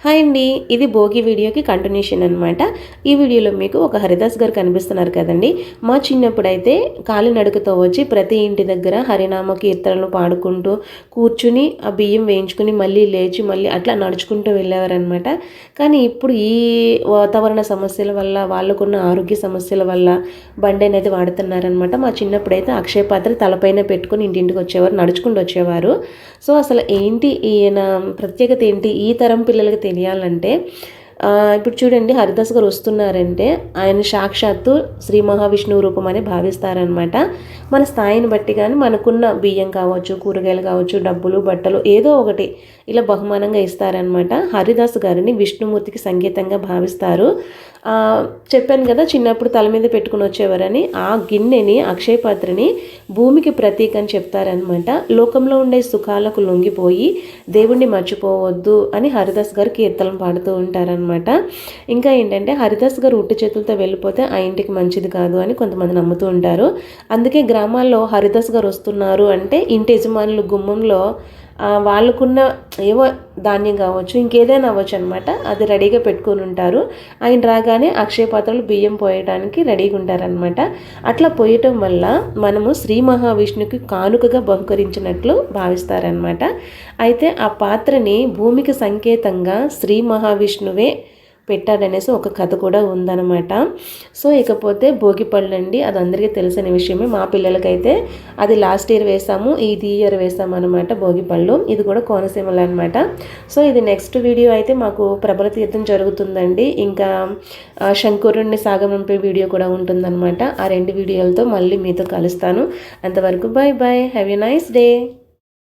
Hi అండి, ఇది భోగి వీడియోకి కంటిన్యూషన్ అనమాట. ఈ వీడియోలో మీకు ఒక హరిదాస్ గారు కనిపిస్తున్నారు కదండి. మా చిన్నప్పుడైతే కాలినడకతో వచ్చి ప్రతి ఇంటి దగ్గర హరినామ కీర్తనలు పాడుకుంటూ కూర్చుని ఆ బియ్యం వేయించుకుని మళ్ళీ లేచి మళ్ళీ అట్లా నడుచుకుంటూ వెళ్ళేవారనమాట. కానీ ఇప్పుడు ఈ వాతావరణ సమస్యల వల్ల, వాళ్ళకున్న ఆరోగ్య సమస్యల వల్ల బండి అనేది వాడుతున్నారనమాట. మా చిన్నప్పుడైతే అక్షయ పాత్ర తలపైన పెట్టుకుని ఇంటింటికి వచ్చేవారు, నడుచుకుంటూ వచ్చేవారు. సో అసలు ఏంటి ఈయన ప్రత్యేకత ఏంటి ఈ తరం పిల్లలకి తెలియాలంటే, ఇప్పుడు చూడండి హరిదాస్ గారు వస్తున్నారంటే ఆయన సాక్షాత్తు శ్రీ మహావిష్ణువు రూపం అని భావిస్తారనమాట. మన స్థాయిని బట్టి కానీ మనకున్న బియ్యం కావచ్చు, కూరగాయలు కావచ్చు, డబ్బులు, బట్టలు ఏదో ఒకటి ఇలా బహుమానంగా ఇస్తారనమాట. హరిదాస్ గారిని విష్ణుమూర్తికి సంకేతంగా భావిస్తారు. చెప్పాను కదా చిన్నప్పుడు తల మీద పెట్టుకుని వచ్చేవారని. ఆ గిన్నెని, అక్షయ పాత్రని భూమికి ప్రతీక అని చెప్తారనమాట. లోకంలో ఉండే సుఖాలకు లొంగిపోయి దేవుణ్ణి మర్చిపోవద్దు అని హరిదాస్ గారు కీర్తనలు పాడుతూ ఉంటారనమాట. ఇంకా ఏంటంటే హరిదాస్ గారు ఉట్టి చేతులతో వెళ్ళిపోతే ఆ ఇంటికి మంచిది కాదు అని కొంతమంది నమ్ముతూ ఉంటారు. అందుకే గ్రామాల్లో హరిదాస్ గారు వస్తున్నారు అంటే ఇంటి యజమానులు గుమ్మంలో వాళ్ళకున్న ఏవో ధాన్యం కావచ్చు, ఇంకేదైనా అవ్వచ్చు అనమాట, అది రెడీగా పెట్టుకుని ఉంటారు. ఆయన రాగానే అక్షయ పాత్రలు బియ్యం పోయడానికి రెడీగా ఉంటారనమాట. అట్లా పోయటం వల్ల మనము శ్రీ మహావిష్ణువుకి కానుకగా బహుకరించినట్లు భావిస్తారనమాట. అయితే ఆ పాత్రని భూమికి సంకేతంగా శ్రీ మహావిష్ణువే పెట్టాడనేసి ఒక కథ కూడా ఉందన్నమాట. సో ఇకపోతే భోగిపళ్ళు అండి, అది అందరికీ తెలిసిన విషయమే. మా పిల్లలకైతే అది లాస్ట్ ఇయర్ వేసాము, ఇది ఇయర్ వేసాము అనమాట భోగిపళ్ళు. ఇది కూడా కోనసీమలో అనమాట. సో ఇది నెక్స్ట్ వీడియో అయితే మాకు ప్రబల తీర్థం జరుగుతుందండి. ఇంకా శంకరుణ్ణి సాగనంపే వీడియో కూడా ఉంటుందన్నమాట. ఆ రెండు వీడియోలతో మళ్ళీ మీతో కలుస్తాను. అంతవరకు bye bye, have a nice day.